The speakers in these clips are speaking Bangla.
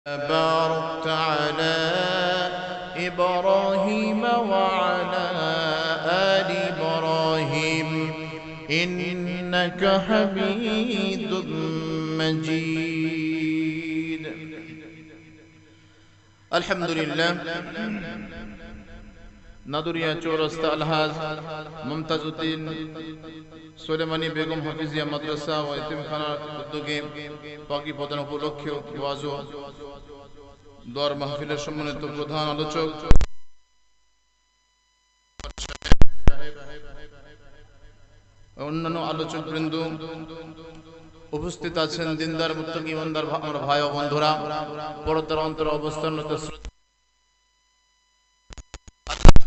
باركت على إبراهيم وعلى آل إبراهيم إنك حميد مجيد الحمد لله নাদুরিয়া চৌরাস্তা আলহাজ মুমতাজউদ্দিন সুলেমানী বেগম হাফিজিয়া মাদ্রাসা ও এতিমখানার উদ্যোগে পাকি প্রদান উপলক্ষে ওয়াজ ও দোয়ার মাহফিলের সম্মানিত প্রধান আলোচক অন্যান্য আলোচক বৃন্দ উপস্থিত আছেন দিনদার মুত্তাকি ইমানদার আমার ভাই ও বন্ধুরা পরদার অন্তর অবস্থানরত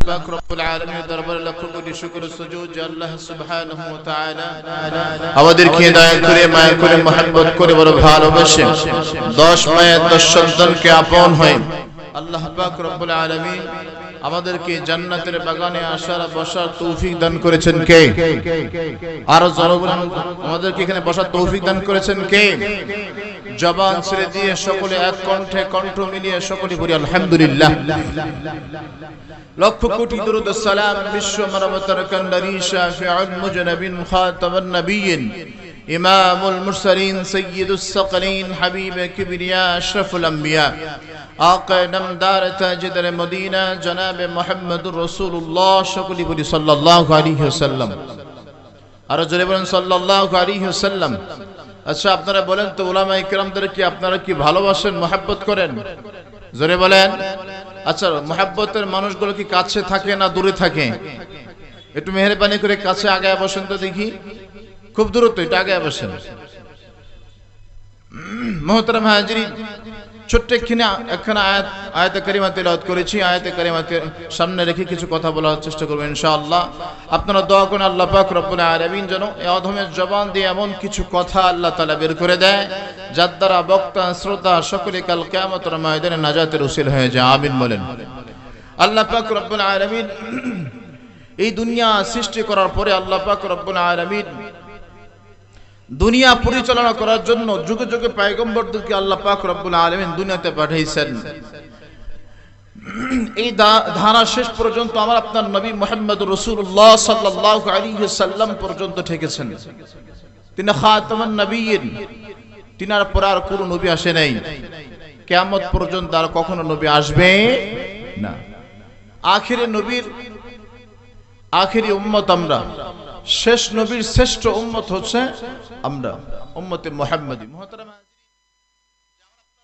পাক রব্বুল আলামিনের দরবারে লাখ কোটি শুকর সুজুদ যে আল্লাহ সুবহানাহু ওয়া তাআলা আমাদেরকে দয়া করে মায়া করে মহব্বত করে বড় ভালোবাসে 10 মায়ের 10 সন্তানকে আপন হয়ে আল্লাহ পাক রব্বুল আলামিন আমাদেরকে জান্নাতের বাগানে আসার বসার তৌফিক দান করেছেন কে? আর জনগণ আমাদেরকে এখানে বসার তৌফিক দান করেছেন কে? জবান ছেড়ে দিয়ে সকলে এক কণ্ঠে কণ্ঠ মিলিয়ে সকলে বলি আলহামদুলিল্লাহ। লক্ষ কোটি দরুদ ও সালাম বিশ্ব মানবতার কান্ডারি শাফিউল মুজনাবিন খাতামুন নবিয়্যিন ইমামুল মুরসালিন সাইয়্যিদুস সাকলাইন হাবিব কিবরিয়া আশরাফুল আম্বিয়া আকা নামদার তাজদার মদিনা জনাবে মুহাম্মদুর রাসূলুল্লাহ সকলে বলি সাল্লাল্লাহু আলাইহি ওয়াসাল্লাম। আর জোরে বলেন সাল্লাল্লাহু আলাইহি ওয়াসাল্লাম। আচ্ছা আপনারা বলেন তো উলামায়ে কিরামদের কি আপনারা কি ভালোবাসেন মহব্বত করেন? জোরে বলেন। আচ্ছা মহব্বতের মানুষগুলো কি কাছে থাকে না দূরে থাকে? একটু মেহেরবানি করে কাছে আগায় বসেন তো দেখি, খুব দূরত্ব, এটা আগায় বসেন। মুহতারাম হাজিরিন, ছোট্ট একখানা আয়াতে কারিমা তেলাওয়াত করেছি। আয়াতে কারিমাকে সামনে রেখে কিছু কথা বলার চেষ্টা করব ইনশাআল্লাহ। আপনারা দোয়া করুন আল্লাহ পাক রব্বুল আলামিন যেন এই অধমের জবান দিয়ে এমন কিছু কথা আল্লাহ তাআলা বের করে দেয় যার দ্বারা বক্তা শ্রোতা সকলে কাল কিয়ামতের ময়দানে নাজাতের উসিলা হয়ে যায়। আমিন বলেন। আল্লাহ পাক রব্বুল আলামিন এই দুনিয়া সৃষ্টি করার পরে আল্লাহ পাক রব্বুল আলামিন দুনিয়া পরিচালনা করার জন্য যুগে যুগে পয়গম্বরদেরকে আল্লাহ পাক রব্বুল আলামিন দুনিয়াতে পাঠিয়েছেন। এই ধারা শেষ পর্যন্ত আমার আপনার নবী মুহাম্মদুর রাসূলুল্লাহ সাল্লাল্লাহু আলাইহি ওয়াসাল্লাম পর্যন্ত ঠেকেছেন। তিনি খাতামুন নবিয়্যিন, তিনার পর আর কোনো নবী আসে নাই। কিয়ামত পর্যন্ত আর কখনো নবী আসবে না। আখিরি নবীর আখিরি উম্মত আমরা, শেষ নবীর শ্রেষ্ঠ উম্মত হচ্ছে আমরা, উম্মতে মুহাম্মাদি। মুহতারাম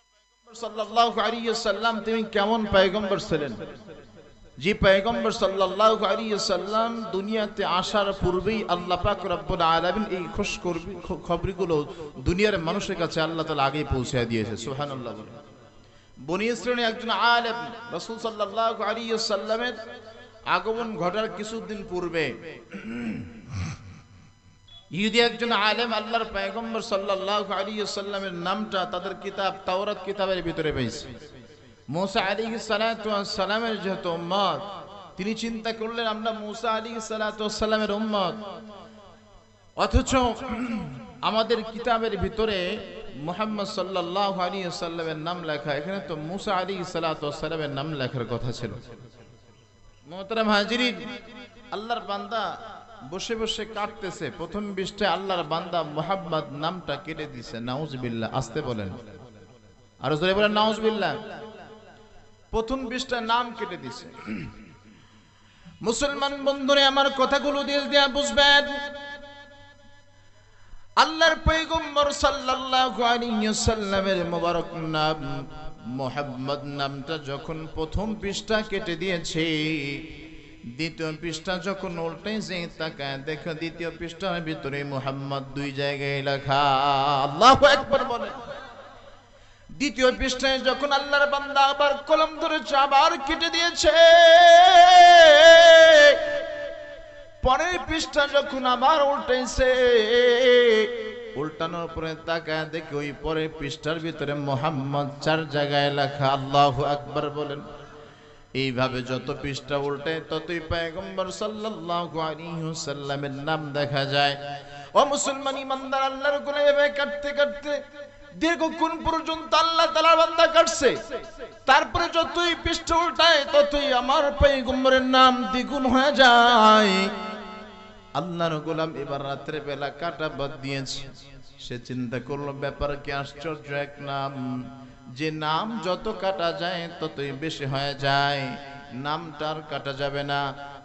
পয়গম্বর সাল্লাল্লাহু আলাইহি ওয়াসাল্লাম তিনি কেমন পয়গম্বর ছিলেন? যে পয়গম্বর সাল্লাল্লাহু আলাইহি ওয়াসাল্লাম দুনিয়াতে আসার পূর্বেই আল্লাহ পাক রব্বুল আলামিন এই খবরগুলো দুনিয়ার মানুষের কাছে আল্লাহ তাআলা আগেই পৌঁছে দিয়েছে। সুবহানাল্লাহ। বনী ইসরাঈলের একজন আলেম রাসূল সাল্লাল্লাহু আলাইহি ওয়াসাল্লামের আগমন ঘটার কিছুদিন পূর্বে ইহুদি একজন আলেম আল্লাহর পয়গম্বর সাল্লাল্লাহু আলাইহি ওয়াসাল্লামের নামটা তাদের কিতাব তাওরাত কিতাবের ভিতরে পেয়েছে। মুসা আলাইহিস সালাতু ওয়াস সালামের যেহেতু উম্মত, তিনি চিন্তা করলেন আমরা মুসা আলাইহিস সালাতু ওয়াস সালামের উম্মত, অথচ আমাদের কিতাবের ভিতরে মুহাম্মদ সাল্লাল্লাহু আলাইহি ওয়াসাল্লামের নাম লেখা, এখানে তো মুসা আলাইহিস সালাতু ওয়াস সালামের নাম লেখার কথা ছিল। মুহতারাম হাজিরিন, আল্লাহর বান্দা বসে বসে কাটতেছে, প্রথম পৃষ্ঠায় আল্লাহর বান্দা মুহাম্মদ নামটা কেটে দিয়েছে। নাউজুবিল্লাহ। আসতে বলেন, আর জোরে বলেন নাউজুবিল্লাহ। প্রথম পৃষ্ঠায় নাম কেটে দিয়েছে। মুসলমান বন্ধুরা আমার কথাগুলো দিল দিয়া বুঝবেন। আল্লাহর পয়গম্বর সাল্লাল্লাহু আলাইহি ওয়াসাল্লামের মোবারক নাম মুহাম্মদ নামটা যখন প্রথম পৃষ্ঠা কেটে দিয়েছে, দ্বিতীয় পৃষ্ঠা যখন উল্টেছে তাকায় দেখো দ্বিতীয় পৃষ্ঠার ভিতরে মুহাম্মদ দুই জায়গায় লেখা। আল্লাহু আকবার বলে। দ্বিতীয় পৃষ্ঠায় যখন আল্লাহর বান্দা আবার কলম ধরে আবার কেটে দিয়েছে, পরের পৃষ্ঠা যখন আবার উল্টেছে, উল্টানোর পরে তাকায় দেখি ওই পরের পৃষ্ঠার ভিতরে মুহাম্মদ 4 জায়গায় লেখা। আল্লাহু আকবার বলেন। এইভাবে যত পৃষ্ঠা উল্টে ততই পয়গম্বর সাল্লাল্লাহু আলাইহি ওয়াসাল্লামের নাম দেখা যায়। ও মুসলমান ইমানদার, আল্লাহর গোলামে কাটতে কাটতে দীর্ঘক্ষণ পর্যন্ত আল্লাহ তাআলার বান্দা কাটছে, তারপরে যতই পৃষ্ঠ উল্টায় ততই আমার পয়গম্বরের নাম দ্বিগুণ হয়ে যায়। আল্লাহর গোলাম এবার রাত্রে বেলা কাটা বাদ দিয়েছে। সে চিন্তা করলো ব্যাপার কি আশ্চর্য এক নাম, যে নাম যত কাটা যায় ততই বেশি হয়ে যায়, নামটা আর কাটা যাবে না।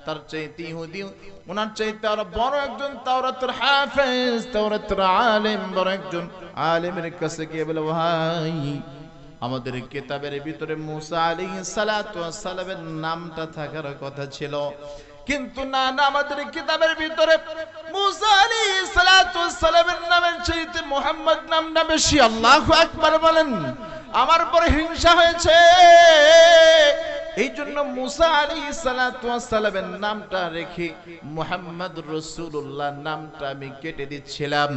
তার চাইতে ইহুদি ওনার চাইতে আরো বড় একজন তাওরাতের হাফেজ, তাওরাতের আলেম, বড় একজন আলেমের কাছে গিয়ে বলে, ভাই আমাদের কিতাবের ভিতরে মুসা আলাইহিস সালাতু ওয়াস সালামের নামটা থাকার কথা ছিল, কিন্তু না না, আমাদের কিতাবের ভিতরে মুসা আলাইহিস সালাতু ওয়াস সালামের নামের চাইতে মুহাম্মদ নামটা বেশি। আল্লাহু আকবার বলেন। আমার পরে হিংসা হয়েছে, এই জন্য মুসা আলাইহিস সালাতু ওয়াস সালামের নামটা রেখে মুহাম্মদ রাসূলুল্লাহ নামটা আমি কেটে দিচ্ছিলাম,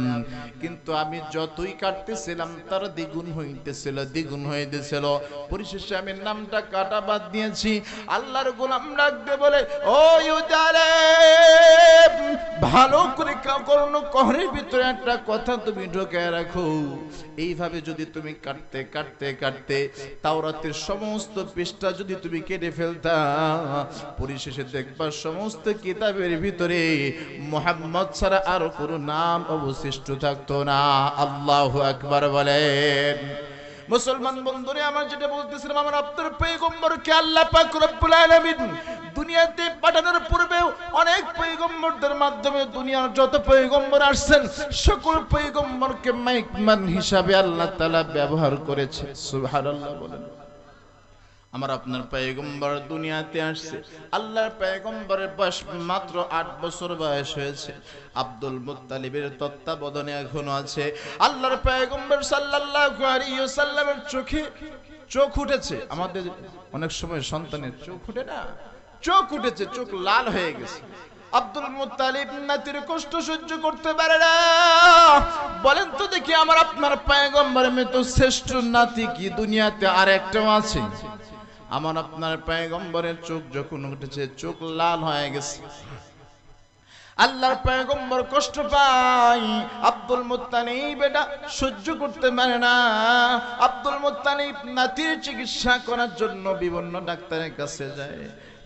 কিন্তু আমি যতই কাটতেছিলাম তার দ্বিগুণ হইতেছিল, দ্বিগুণ হইতেছিল। পরিশেষে আমি নামটা কাটা বাদ দিয়েছি। আল্লাহর গোলাম ডাকতে বলে, ও ইউদারে, ভালো করে করুন কহরের ভিতরে একটা কথা তুমি ঢোকে রাখো। এইভাবে যদি তুমি কাটতে কাটতে কাটতে তাওরাতের সমস্ত পৃষ্ঠা যদি তুমি কেটে ফেলতা, পরিশেষে দেখবা সমস্ত কিতাবের ভিতরে মুহাম্মদ ছাড়া আর কোনো নাম অবশিষ্ট থাকতো না। আল্লাহু আকবার বলেন। মুসলমান বন্ধুরে আমার, যেটা বলতেছিলাম, আমার আপনার পয়গম্বরকে আল্লাহ পাক রব্বুল আলামিন দুনিয়াতে পাঠানোর পূর্বেও অনেক পয়গম্বরদের মাধ্যমে দুনিয়ার যত পয়গম্বর আসছেন সকল পয়গম্বরকে মাইকমান হিসাবে আল্লাহ তাআলা ব্যবহার করেছে। সুবহানাল্লাহ বলেন। আমার আপনার পয়গম্বর দুনিয়াতে আসছে, আল্লাহর পয়গম্বরের বয়স মাত্র 8 বছর বয়স হয়েছে। আব্দুল মুত্তালিবের তত্ত্বাবধানে এখনো আছে। আল্লাহর পয়গম্বর সাল্লাল্লাহু আলাইহি ওয়াসাল্লামের চোখে চোখ উঠেছে। আমাদের অনেক সময় সন্তানের চোখ উঠে না, চোখ উঠেছে, চোখ লাল হয়ে গেছে। আব্দুল মুত্তালিব নাতির কষ্ট সহ্য করতে পারে না। বলেন তো দেখি, আমার আপনার পয়গম্বরের মতো শ্রেষ্ঠ নাতি কি দুনিয়াতে আর একটাও আছে? আমার আপনার পয়গম্বরের চোখ যখন উঠেছে, চোখ লাল হয়ে গেছে। আল্লাহর পয়গম্বর কষ্ট পায়, আব্দুল মুত্তালিব এটা সহ্য করতে পারে না। আব্দুল মুত্তালিব নাতির চিকিৎসা করার জন্য বিভিন্ন ডাক্তারের কাছে যায়।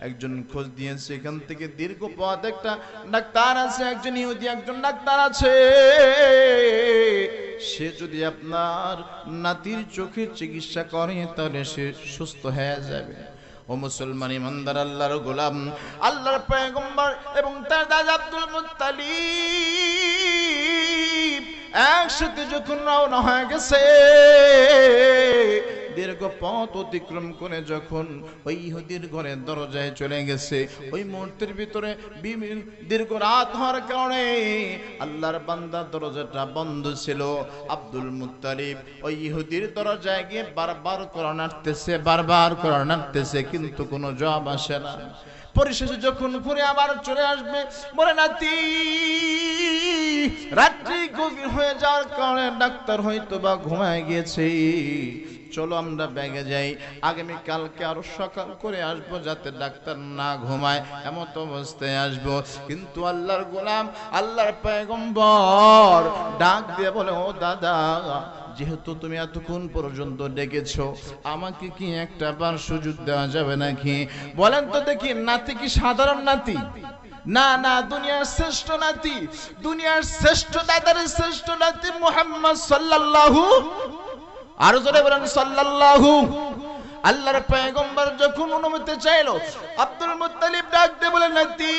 একজন খোঁজ দিয়েছে, এখান থেকে দীর্ঘ পথ একটা ডাক্তার আছে, একজন ইহুদি একজন ডাক্তার আছে, সে যদি আপনার নাতির চোখের চিকিৎসা করে তাহলে সে সুস্থ হয়ে যাবে। ও মুসলমান ইমানদার আল্লাহর গোলাম, আল্লাহর পয়গম্বর এবং তার দাদা আব্দুল মুত্তালিব একসাথে যখন রওনা হয়ে গেছে, দীর্ঘ পথ অতিক্রম করে যখন ওই ইহুদির ঘরের দরজায় চলে গেছে, ওই মুহূর্তের ভিতরে দীর্ঘ রাত হওয়ার কারণে আল্লাহর বান্দার দরজাটা বন্ধ ছিল। আব্দুল মুত্তালিব ওই ইহুদির দরজায় গিয়ে বারবার করে নাড়তেছে, বারবার করে নাড়তেছে, কিন্তু কোনো জবাব আসে না। পরিশেষে যখন ঘুরে আবার চলে আসবে, বলে, নাতি, রাত্রি গভীর হয়ে যাওয়ার কারণে ডাক্তার হয়তো বা ঘুমায় গিয়েছে, চলো আমরা ব্যাগে যাই, আগামী কালকে আরো সকাল করে আসবো, যাতে ডাক্তার না ঘুমায় এমন অবস্থায় আসবো। কিন্তু আল্লাহর গোলাম, আল্লাহর পয়গম্বর ডাক দিয়ে বলে, ও দাদা, যেহেতু তুমি এতক্ষণ পর্যন্ত ডেকেছো, আমাকে কি একটা বার সুযোগ দেওয়া যাবে নাকি? বলেন তো দেখি, নাতি কি সাধারণ নাতি? না না, দুনিয়ার শ্রেষ্ঠ নাতি, দুনিয়ার শ্রেষ্ঠ দাদার শ্রেষ্ঠ নাতি মুহাম্মদ সাল্লাল্লাহু, আর জোরে বলেন সাল্লাল্লাহু। আল্লাহর পয়গম্বর যখন অনুমতি চাইলো, আব্দুল মুত্তালিব ডাক দিয়ে বলে, নাতি,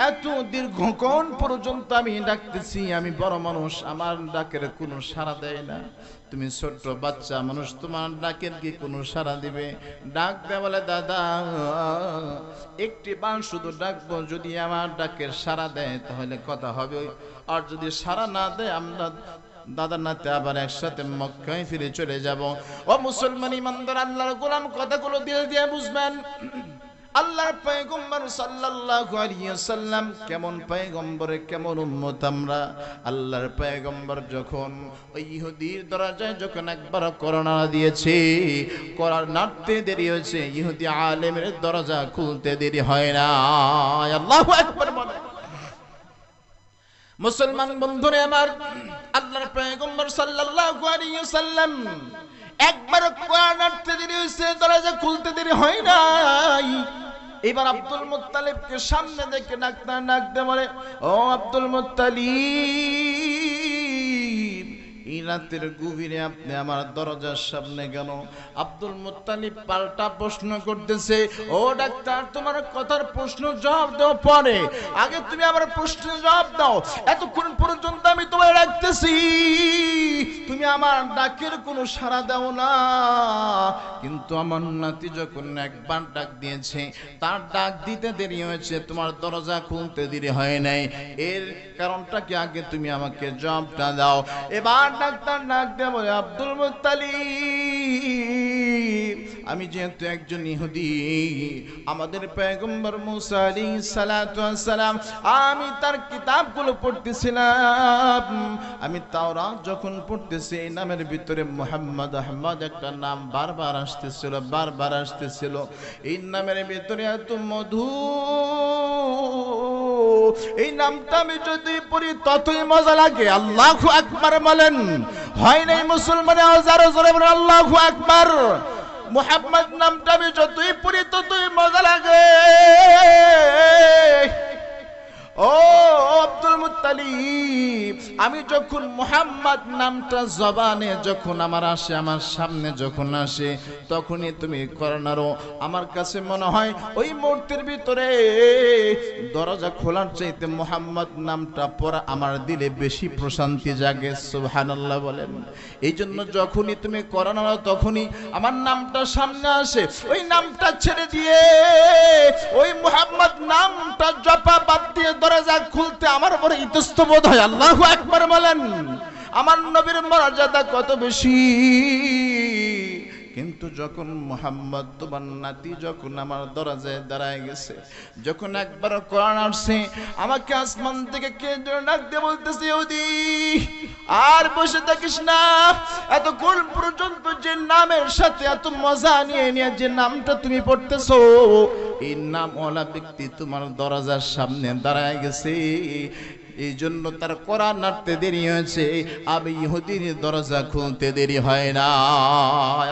এত দীর্ঘক্ষণ পর্যন্ত আমি ডাকতেছি, আমি বড় মানুষ, আমার ডাকের কোনো সাড়া দেয় না। তুমি ছোট্ট বাচ্চা মানুষ, তোমার ডাকের কি কোনো সাড়া দিবে? ডাক দেয়া বলে, দাদা, একটি বার শুধু ডাকবো, যদি আমার ডাকের সাড়া দেয় তাহলে কথা হবে, আর যদি সাড়া না দেয় আমরা দাদা নাতে আবার একসাথে মক্কায় ফিরে চলে যাব। ও মুসলমান ইমানদার আল্লাহর গোলাম, কথাগুলো দিল দিয়ে বুঝবেন। আল্লাহর পয়গম্বর সাল্লাল্লাহু আলাইহি ওয়াসাল্লাম কেমন পয়গম্বর, কেমন উম্মত আমরা। আল্লাহর পয়গম্বর যখন ওই ইহুদির দরজায় যখন একবার করোনা দিয়েছে, করার নাড়তে দেরি হয়েছে, ইহুদি আলেমের দরজা খুলতে দেরি হয় না। আল্লাহু আকবার বলে। মুসলমান বন্ধুরা আমার, আল্লাহর পয়গম্বর সাল্লাল্লাহু আলাইহি ওয়াসাল্লাম একবার কোরআন আনতে দেরি হয়েছে, দরজা খুলতে দেরি হয় নাই। এবার আব্দুল মুত্তালিবকে সামনে দেখে ডাকতে বলে, ও আব্দুল মুত্তালিব, এই রাতের গভীরে আপনি আমার দরজার সামনে কেন? আব্দুল মুত্তালিব পাল্টা প্রশ্ন করতেছে, ও ডাক্তার, তোমার কথার প্রশ্ন জবাব দাও পরে, আগে তুমি আমার প্রশ্নের জবাব দাও। এতক্ষণ পর্যন্ত আমি তোমায় ডাকতেছি, তুমি আমার ডাকের কোনো সাড়া দাও না। কিন্তু আমার নাতি যখন একবার ডাক দিয়েছে, তার ডাক দিতে দেরি হয়েছে, তোমার দরজা খুলতে দেরি হয় নাই, এর কারণটা কি আগে তুমি আমাকে জবাবটা দাও। এবার ডাক্তার ডাক দিয়ে বলে, আব্দুল মুত্তালিব, আমি যেহেতু একজন ইহুদি, আমাদের পয়গম্বর মুসা আলাইহিস সালাতু ওয়াস সালাম, আমি তার কিতাবগুলো পড়তেছিলাম। আমি তাওরাত যখন পড়তেছি, এই নামের ভিতরে মুহাম্মদ আহমদ একটা নাম বারবার আসতেছিল। এই নামের ভিতরে এত মধু, এই নামটা আমি যদি পড়ি ততই মজা লাগে। আল্লাহু আকবার বলেন। হয় নাই মুসলমানে আওয়াজ জোরে বলেন আল্লাহু আকবার। মুহাম্মদ নামটা আমি যতই পড়ি ততই মজা লাগে। ও আব্দুল মুত্তালিব, আমি যখন মুহাম্মদ নামটা জবানে যখন আমার আসে, আমার সামনে যখন আসে, তখনই তুমি করোনারও আমার কাছে মনে হয় ওই মুহূর্তের ভিতরে দরজা খোলার চাইতে মুহাম্মদ নামটা পড়া আমার দিলে বেশি প্রশান্তি জাগে। সুবহানাল্লাহ বলেন। এই জন্য যখনই তুমি করোনারও তখনই আমার নামটা সামনে আসে, ওই নামটা ছেড়ে দিয়ে ওই মুহাম্মদ নামটা জপা বাদ দিয়ে দরজা খুলতে আমার বড় ইতস্ত বোধ হয়। আল্লাহু আকবার বলেন। আমার নবীর মর্যাদা কত বেশি। কিন্তু যখন মুহাম্মদ তোমার নাতি যখন আমার দরজায় দাঁড়ায় গেছে, যখন একবার কোরআন আসছে, আমাকে আসমান থেকে কে ডাক দিয়ে বলতেছে, ইহুদি আর বসে থাকিস না, এতক্ষণ পর্যন্ত যে নামের সাথে এত মজা নিয়ে যে নামটা তুমি পড়তেছো, এই নামওয়ালা ব্যক্তি তোমার দরজার সামনে দাঁড়ায় গেছে, এই জন্য তার কোরআন নাড়তে দেরি হয়েছে, আমি ইহুদির দরজা খুলতে দেরি হয় না।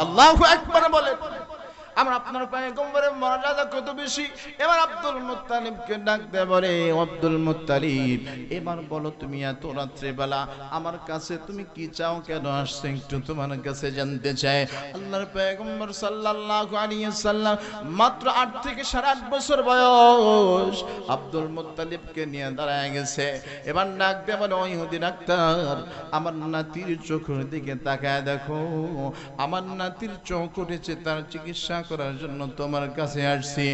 আল্লাহু আকবার বলেন। আমার আপনার পয়গম্বরের মর্যাদা কত বেশি। এবার আব্দুল মুত্তালিবকে ডাকতে বলে, আব্দুল মুত্তালিব, এবার বলো তুমি এত রাত্রে বেলা আমার কাছে তুমি কি চাও, কেন আসছো, একটু তোমার কাছে জানতে চাই। আল্লাহর পয়গম্বর সাল্লাল্লাহু আলাইহি ওয়াসাল্লাম মাত্র 8 থেকে 8.5 বছর বয়স, আব্দুল মুত্তালিবকে নিয়ে দাঁড়ায় গেছে। এবার ডাকতে বলে, ওই ইহুদি ডাক্তার, আমার নাতির চোখের দিকে তাকায় দেখো, আমার নাতির চোখ উঠেছে, তার চিকিৎসা করার জন্য তোমার কাছে আসছি।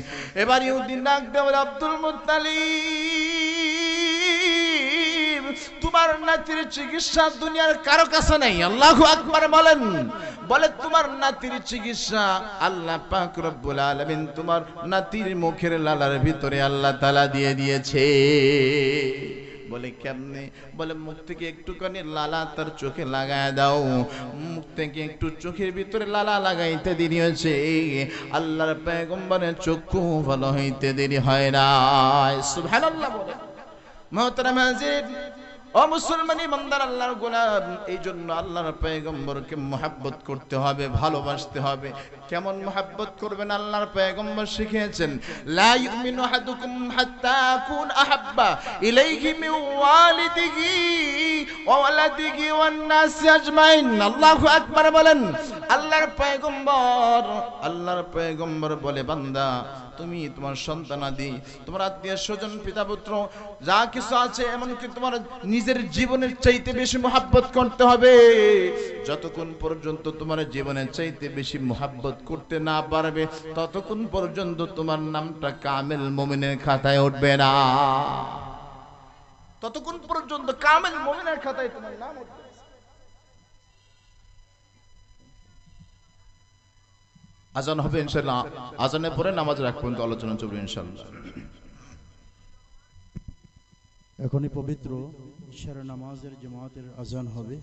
এবার ইহুদি ডাক দেয়, আব্দুল মুত্তালিব, তোমার নাতির চিকিৎসা দুনিয়ার কারো কাছে নাই। আল্লাহু আকবার বলেন। বলে, তোমার নাতির চিকিৎসা আল্লাহ পাক রব্বুল আলামিন তোমার নাতির মুখের লালার ভিতরে আল্লাহ তাআলা দিয়ে দিয়েছে। বলে কেমনে? বলে মুখ থেকে একটুখানি লালা তার চোখে লাগায় দাও। মুখ থেকে একটু চোখের ভিতরে লালা লাগাইতে দেরি হয়েছে, আল্লাহর পয়গম্বরের চক্ষু ভালো হইতে দেরি হয় না। সুবহানাল্লাহ বলে। মুহতারাম হাজির, ও মুসলমান ইমানদার আল্লাহর গোলাম, এই জন্য আল্লাহর পয়গম্বরকে মুহাব্বত করতে হবে, ভালোবাসতে হবে। কেমন মুহাব্বত করবেন? আল্লাহর পয়গম্বর শিখিয়েছেন, লা ইউমিনু আহাদুকুম হাত্তা আকুন আহাব্বা ইলাইহি মিন ওয়ালিদিহি ওয়া ওয়ালাদিহি ওয়ান নাস আজমাইন। আল্লাহু আকবার বলেন। আল্লাহর পয়গম্বর বলে, বান্দা, তুমি তোমার সন্তানাদি, তোমার আত্মীয় স্বজন, পিতা পুত্র যা কিছু আছে, এমনকি তোমার নিজের জীবনের চাইতে বেশি মুহাব্বত করতে হবে। যতক্ষণ পর্যন্ত তোমার জীবনের চাইতে বেশি মুহাব্বত করতে না পারবে, ততক্ষণ পর্যন্ত তোমার নামটা কামেল মুমিনের খাতায় উঠবে না। ততক্ষণ পর্যন্ত কামেল মুমিনের খাতায় তোমার নাম উঠবে। আজান হবে ইনশাআল্লাহ, আজানের পরে নামাজ রাখবেন, তো আলোচনা চলবে ইনশাআল্লাহ। এখনই পবিত্র ইশারা নামাজের জামাতের আজান হবে।